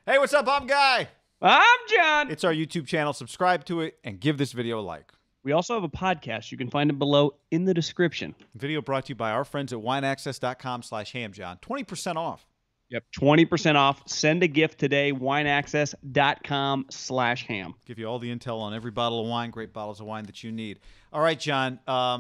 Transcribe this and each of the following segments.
Hey, what's up? I'm Guy. I'm John. It's our YouTube channel. Subscribe to it and give this video a like. We also have a podcast. You can find it below in the description. Video brought to you by our friends at wineaccess.com/hamjohn. 20% off. Yep, 20% off. Send a gift today, wineaccess.com/ham. Give you all the intel on every bottle of wine, great bottles of wine that you need. All right, John.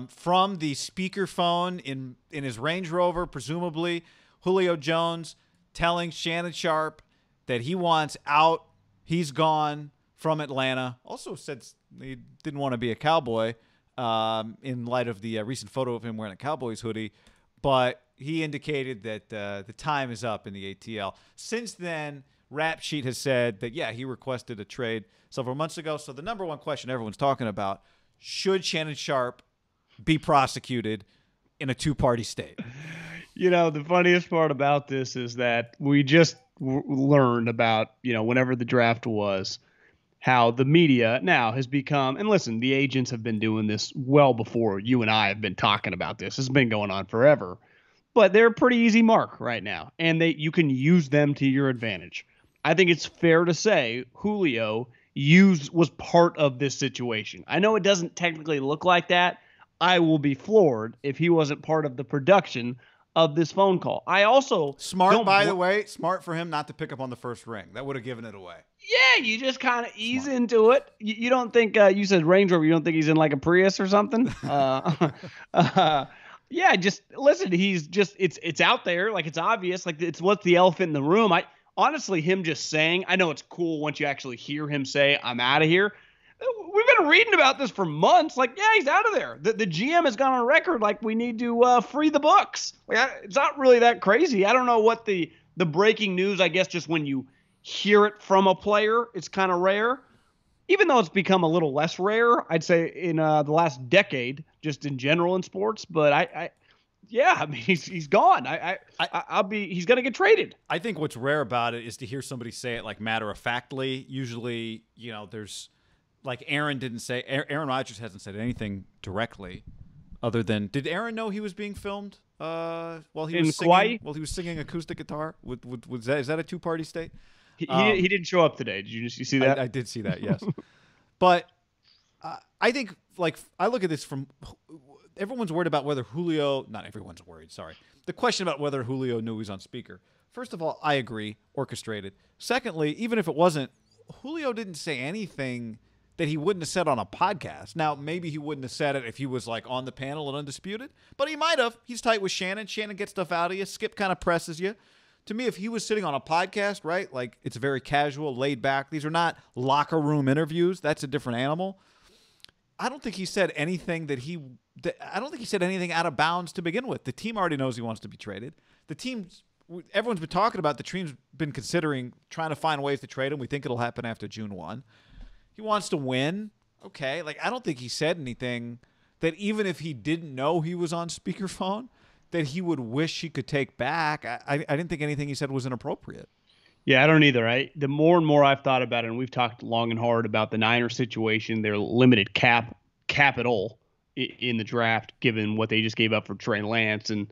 From the speakerphone in his Range Rover, presumably, Julio Jones telling Shannon Sharpe that he wants out. He's gone from Atlanta. Also said he didn't want to be a Cowboy in light of the recent photo of him wearing a Cowboys hoodie. But he indicated that the time is up in the ATL. Since then, Rap Sheet has said that, yeah, he requested a trade several months ago. So the number one question everyone's talking about, should Shannon Sharpe be prosecuted in a two-party state? You know, the funniest part about this is that we just learned about, whenever the draft was, how the media now has become, and listen, the agents have been doing this well before you and I have been talking about this. This has been going on forever. But they're a pretty easy mark right now, and you can use them to your advantage. I think it's fair to say Julio was part of this situation. I know it doesn't technically look like that. I will be floored if he wasn't part of the production of this phone call. I also smart, by the way, smart for him not to pick up on the first ring. That would have given it away. Yeah, you just kind of ease into it. You don't think you said Range Rover. You don't think he's in like a Prius or something? Yeah, just listen. He's just it's out there, like it's obvious, like it's what's the elephant in the room. I honestly, him just saying, I know it's cool once you actually hear him say, "I'm out of here." We've been reading about this for months. Like, yeah, he's out of there. The GM has gone on record like we need to free the books. Like, it's not really that crazy. I don't know what the breaking news. I guess just when you hear it from a player, it's kind of rare. Even though it's become a little less rare, I'd say in the last decade, just in general in sports. But yeah, I mean, he's gone. He's gonna get traded. I think what's rare about it is to hear somebody say it like matter of factly. Usually, there's like Aaron Rodgers hasn't said anything directly, other than did Aaron know he was being filmed while he was singing? While he was singing acoustic guitar. Is that a two-party state? He didn't show up today. Did you see that? I did see that, yes. But I think, like, I look at this from everyone's worried about whether Julio – not everyone's worried, sorry. The question about whether Julio knew he was on speaker. First of all, I agree, orchestrated. Secondly, even if it wasn't, Julio didn't say anything that he wouldn't have said on a podcast. Now, maybe he wouldn't have said it if he was, like, on the panel at Undisputed, but he might have. He's tight with Shannon. Shannon gets stuff out of you. Skip kind of presses you. To me, if he was sitting on a podcast, right, like it's very casual, laid back. These are not locker room interviews. That's a different animal. I don't think he said anything I don't think he said anything out of bounds to begin with. The team already knows he wants to be traded. Everyone's been talking about the team's been considering trying to find ways to trade him. We think it'll happen after June 1. He wants to win. Okay. Like, I don't think he said anything that even if he didn't know he was on speakerphone, that he would wish he could take back. I didn't think anything he said was inappropriate. Yeah, I don't either. The more and more I've thought about it, and we've talked long and hard about the Niners situation, their limited capital in the draft, given what they just gave up for Trey Lance. And,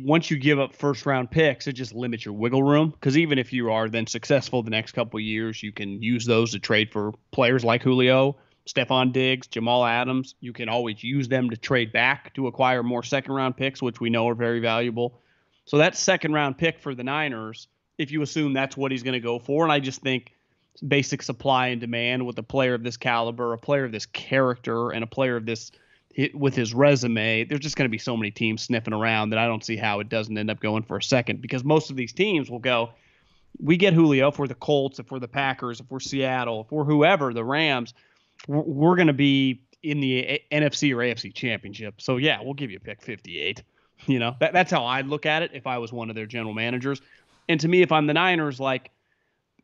once you give up first-round picks, it just limits your wiggle room. Because even if you are then successful the next couple of years, you can use those to trade for players like Julio, Stephon Diggs, Jamal Adams. You can always use them to trade back to acquire more second-round picks, which we know are very valuable. So that second-round pick for the Niners, if you assume that's what he's going to go for, and I just think basic supply and demand with a player of this caliber, a player of this character, and a player of this with his resume, there's just going to be so many teams sniffing around that I don't see how it doesn't end up going for a second, because most of these teams will go, we get Julio, if we're the Colts, if we're the Packers, if we're Seattle, if we're whoever, the Rams, we're going to be in the NFC or AFC championship. So, yeah, we'll give you pick 58. That's how I'd look at it if I was one of their general managers. And to me, if I'm the Niners, like,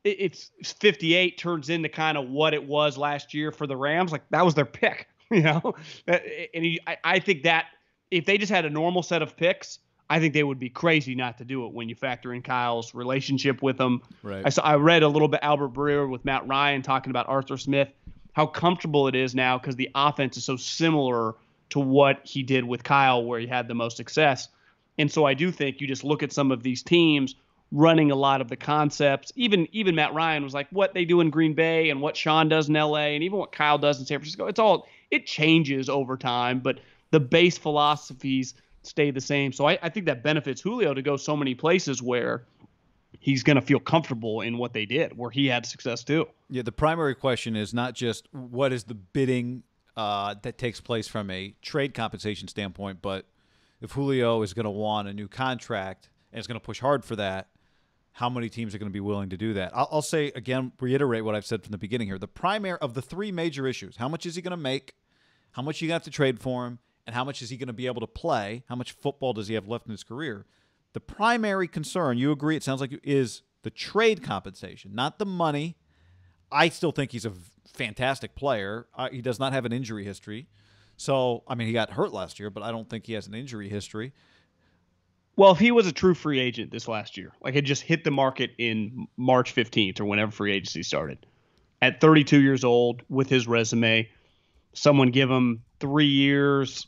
it's 58 turns into kind of what it was last year for the Rams. Like, that was their pick, And I think that if they just had a normal set of picks, I think they would be crazy not to do it when you factor in Kyle's relationship with them. Right. I read a little bit Albert Breer with Matt Ryan talking about Arthur Smith, how comfortable it is now because the offense is so similar to what he did with Kyle where he had the most success. And so I do think you just look at some of these teams running a lot of the concepts. Even Matt Ryan was like, what they do in Green Bay and what Sean does in LA and even what Kyle does in San Francisco, it changes over time, but the base philosophies stay the same. So I think that benefits Julio to go so many places where he's going to feel comfortable in what they did, where he had success too. Yeah, the primary question is not just what is the bidding that takes place from a trade compensation standpoint, but if Julio is going to want a new contract and is going to push hard for that, how many teams are going to be willing to do that? I'll say, again, reiterate what I've said from the beginning here. The primary of the three major issues, how much is he going to make, how much you have to trade for him, and how much is he going to be able to play, how much football does he have left in his career? The primary concern, you agree, it sounds like, is the trade compensation, not the money. I still think he's a fantastic player. He does not have an injury history. So, I mean, he got hurt last year, but I don't think he has an injury history. Well, if he was a true free agent this last year, like it just hit the market in March 15th or whenever free agency started, at 32 years old with his resume, someone give him 3 years,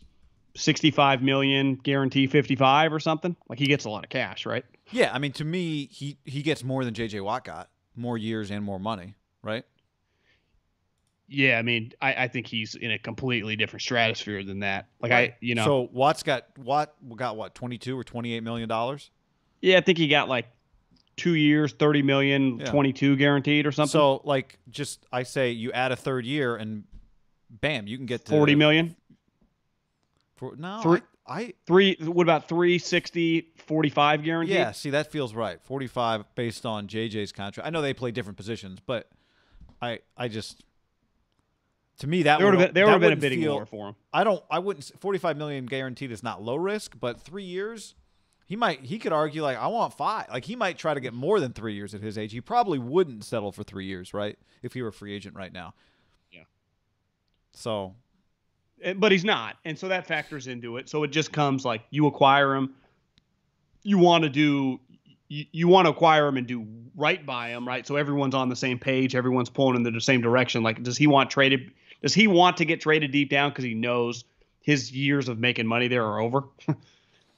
65 million, guarantee 55 or something. Like he gets a lot of cash, right? Yeah, I mean, to me, he gets more than J.J. Watt got, more years and more money, right? Yeah, I mean, I think he's in a completely different stratosphere than that. Like right. So Watt got what, $22 or $28 million? Yeah, I think he got like 2 years, 30 million, yeah. 22 guaranteed or something. So like, I say you add a third year and bam, you can get to 40 million. What about 360, 45 guaranteed? Yeah, see, that feels right. 45 based on JJ's contract. I know they play different positions, but I just, to me, that would have been a bidding war for him. I wouldn't. 45 million guaranteed is not low risk, but 3 years, he could argue like I want 5. Like he might try to get more than 3 years at his age. He probably wouldn't settle for 3 years, right? If he were a free agent right now. Yeah. So. But he's not, and so that factors into it. So it just comes like you acquire him, you want to acquire him and do right by him, right? So everyone's on the same page, everyone's pulling in the same direction. Like, does he want to get traded deep down because he knows his years of making money there are over?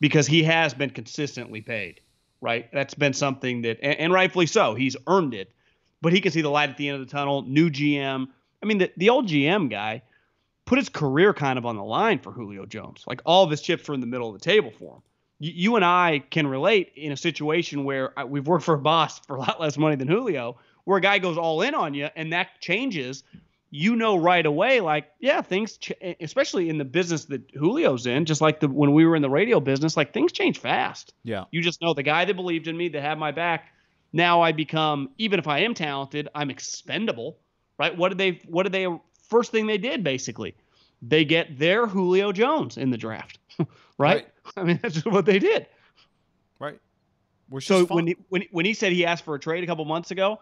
Because he has been consistently paid, right? That's been something that, and rightfully so, he's earned it. But he can see the light at the end of the tunnel. New GM. I mean, the old GM guy put his career kind of on the line for Julio Jones. Like all of his chips were in the middle of the table for him. You and I can relate in a situation where we've worked for a boss for a lot less money than Julio, where a guy goes all in on you and that changes. You know right away, like, yeah, things, especially in the business that Julio's in, just like when we were in the radio business, like things change fast. Yeah. You just know the guy that believed in me, that had my back. Now I become, even if I am talented, I'm expendable, right? What did they first thing they did, basically, they get their Julio Jones in the draft, right? I mean, that's just what they did. Right. So when he said he asked for a trade a couple months ago,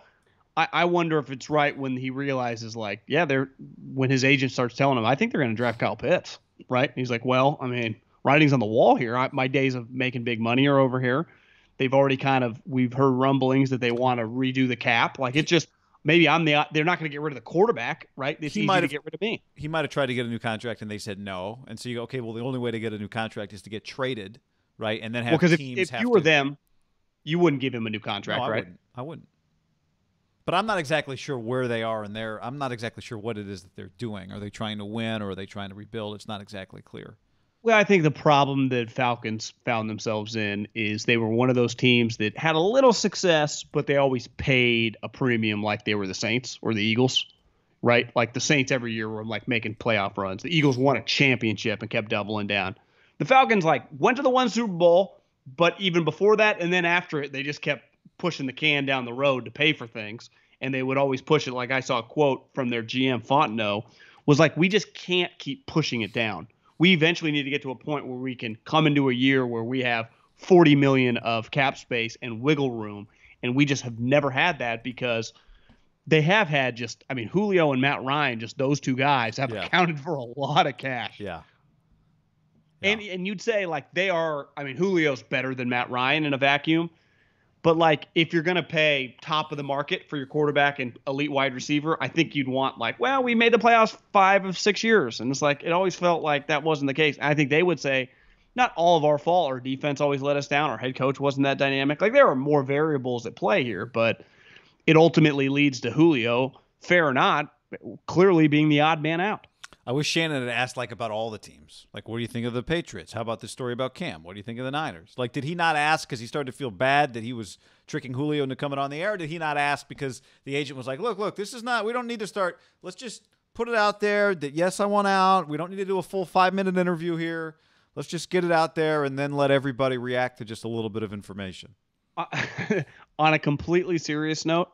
I wonder if it's right when he realizes, like, yeah, when his agent starts telling him, I think they're going to draft Kyle Pitts, right? And he's like, well, I mean, writing's on the wall here. My days of making big money are over here. They've already we've heard rumblings that they want to redo the cap. Like, it's just, maybe they're not going to get rid of the quarterback, right? It's easy to get rid of me. He might have tried to get a new contract and they said no. And so you go, okay, well, the only way to get a new contract is to get traded, right? And then have teams if you were them, you wouldn't give him a new contract, right? I wouldn't. But I'm not exactly sure where they are I'm not exactly sure what it is that they're doing. Are they trying to win or are they trying to rebuild? It's not exactly clear. Well, I think the problem that Falcons found themselves in is they were one of those teams that had a little success, but they always paid a premium like they were the Saints or the Eagles, right? Like the Saints every year were like making playoff runs. The Eagles won a championship and kept doubling down. The Falcons like went to the one Super Bowl, but even before that and then after it, they just kept pushing the can down the road to pay for things. And they would always push it. Like I saw a quote from their GM Fontenot was like, we just can't keep pushing it down. We eventually need to get to a point where we can come into a year where we have 40 million of cap space and wiggle room. And we just have never had that because they have had Julio and Matt Ryan, just those two guys have accounted for a lot of cash. Yeah. And you'd say like Julio's better than Matt Ryan in a vacuum. But like, if you're going to pay top of the market for your quarterback and elite wide receiver, I think you'd want like, well, we made the playoffs 5 of 6 years. And it's like, it always felt like that wasn't the case. I think they would say, not all of our fault. Our defense always let us down. Our head coach wasn't that dynamic. Like, there are more variables at play here, but it ultimately leads to Julio, fair or not, clearly being the odd man out. I wish Shannon had asked about all the teams. Like, what do you think of the Patriots? How about this story about Cam? What do you think of the Niners? Like, did he not ask because he started to feel bad that he was tricking Julio into coming on the air? Or did he not ask because the agent was like, look, this is not – we don't need to start – let's just put it out there that, yes, I want out. We don't need to do a full 5-minute interview here. Let's just get it out there and then let everybody react to just a little bit of information. On a completely serious note,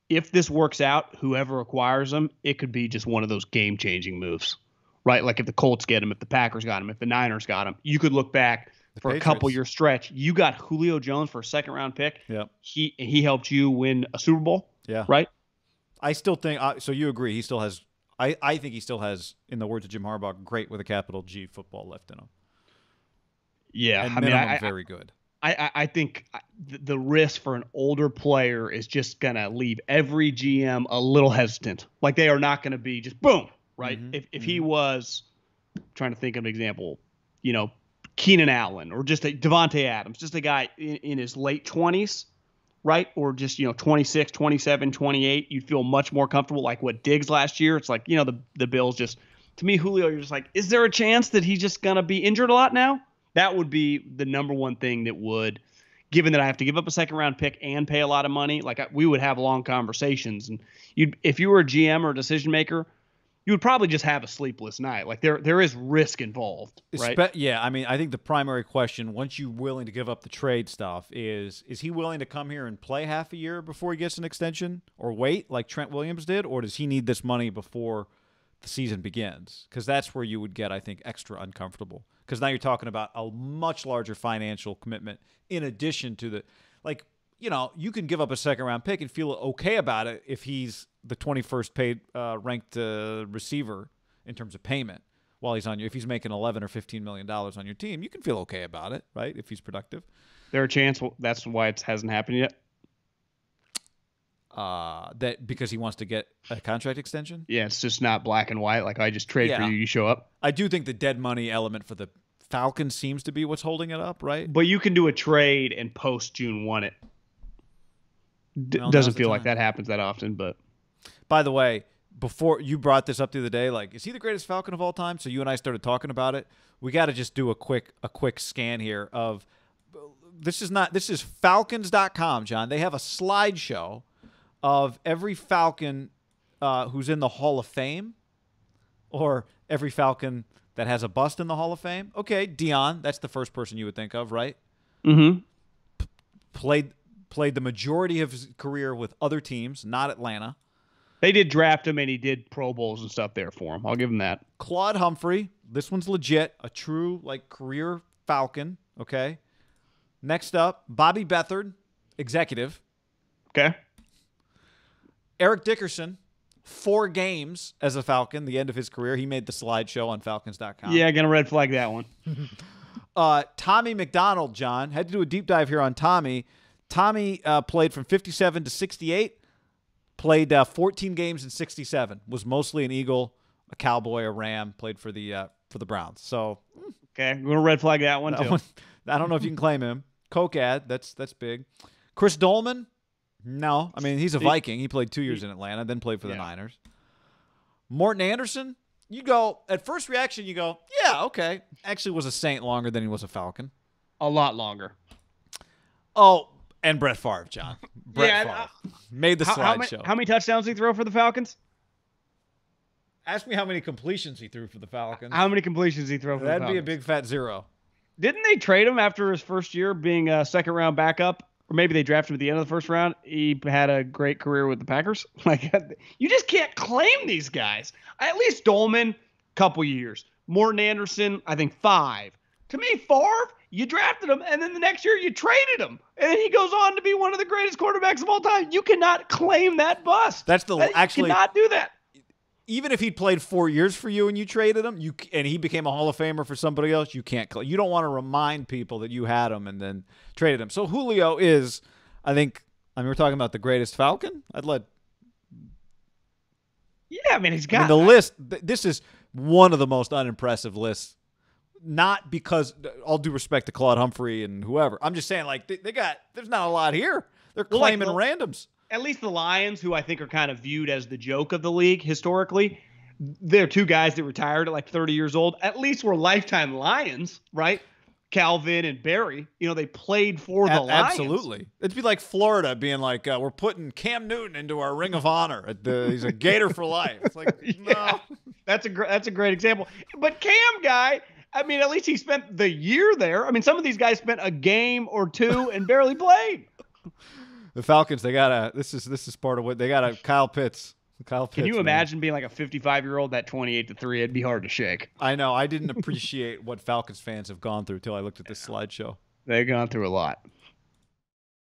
if this works out, whoever acquires him, it could be just one of those game-changing moves, right? Like if the Colts get him, if the Packers got him, if the Niners got him, you could look back for a couple-year stretch. You got Julio Jones for a second-round pick. Yep. He helped you win a Super Bowl. Yeah. Right? I still think so you agree he still has – I think he still has, in the words of Jim Harbaugh, great with a capital G football left in him. Yeah. And minimum very good. I think the risk for an older player is just going to leave every GM a little hesitant. Like, they are not going to be just boom, right? Mm-hmm. If he was, I'm trying to think of an example, Keenan Allen or just Devontae Adams, just a guy in his late 20s, right? Or just, 26, 27, 28, you'd feel much more comfortable. Like what Diggs last year, it's like, the Bills just, to me, Julio, you're just like, is there a chance that he's just going to be injured a lot now? That would be the number one thing that would, given that I have to give up a second-round pick and pay a lot of money, we would have long conversations. And if you were a GM or a decision maker, you would probably just have a sleepless night. Like there is risk involved, right? Yeah, I mean, I think the primary question, once you're willing to give up the trade stuff, is he willing to come here and play half a year before he gets an extension or wait like Trent Williams did, or does he need this money before the season begins? Because that's where you would get, I think, extra uncomfortable. Because now you're talking about a much larger financial commitment in addition to the you can give up a second-round pick and feel okay about it if he's the 21st paid ranked receiver in terms of payment while he's on you. If he's making $11 or $15 million on your team, you can feel okay about it, right, if he's productive. There a chance that's why it hasn't happened yet? That because he wants to get a contract extension? Yeah, it's just not black and white. Like, I just trade for you, you show up. I do think the dead money element for the Falcons seems to be what's holding it up, right? But you can do a trade and post June 1 it. Doesn't feel like that happens that often, but. By the way, before you brought this up the other day, like, is he the greatest Falcon of all time? So you and I started talking about it. We got to just do a quick scan here of this is Falcons.com, John. They have a slideshow of every Falcon who's in the Hall of Fame, or every Falcon that has a bust in the Hall of Fame. Okay, Dion, that's the first person you would think of, right? Mm-hmm. Played the majority of his career with other teams, not Atlanta. They did draft him, and he did Pro Bowls and stuff there for him. I'll give him that. Claude Humphrey, this one's legit, a true career Falcon. Okay. Next up, Bobby Beathard, executive. Okay. Eric Dickerson, 4 games as a Falcon, the end of his career. He made the slideshow on Falcons.com. Yeah, gonna red flag that one. Tommy McDonald, John, had to do a deep dive here on Tommy. Tommy played from 57 to 68, played 14 games in 67, was mostly an Eagle, a Cowboy, a Ram, played for the Browns. So, okay, we're gonna red flag that one too. I don't know if you can claim him. Kokad, that's big. Chris Dolman, no. I mean, he's a Viking. He played 2 years in Atlanta, then played for the Niners. Morton Anderson, you go, at first reaction, you go, yeah, okay. Actually was a Saint longer than he was a Falcon. A lot longer. Oh, and Brett Favre, John. Brett Favre. Made the slideshow. How many touchdowns did he throw for the Falcons? Ask me how many completions he threw for the Falcons. How many completions did he throw for the Falcons? That'd be a big fat 0. Didn't they trade him after his first year being a second-round backup? Or maybe they drafted him at the end of the first round. He had a great career with the Packers. You just can't claim these guys. At least Dolman, couple years. Morton Anderson, I think 5. To me, Favre, you drafted him, and then the next year you traded him. And then he goes on to be one of the greatest quarterbacks of all time. You cannot claim that bust. You cannot do that. Even if he played 4 years for you and you traded him, and he became a Hall of Famer for somebody else, you can't. You don't want to remind people that you had him and then traded him. So Julio is, we're talking about the greatest Falcon. Yeah, he's got the list. This is one of the most unimpressive lists not because all due respect to Claude Humphrey and whoever. I'm just saying, like, there's not a lot here. They're claiming randoms. At least the Lions, who I think are kind of viewed as the joke of the league historically, they're two guys that retired at like 30 years old. At least were lifetime Lions, right? Calvin and Barry, they played for the Lions. Absolutely. It'd be like Florida being like, we're putting Cam Newton into our Ring of Honor. He's a Gator for life. It's like, no. That's a great example. But Cam guy, I mean, at least he spent the year there. I mean, some of these guys spent a game or two and barely played. The Falcons, this is part of what they got. Kyle Pitts. Can you imagine being like a 55-year-old that 28-3? It'd be hard to shake. I know. I didn't appreciate what Falcons fans have gone through until I looked at this slideshow. They've gone through a lot.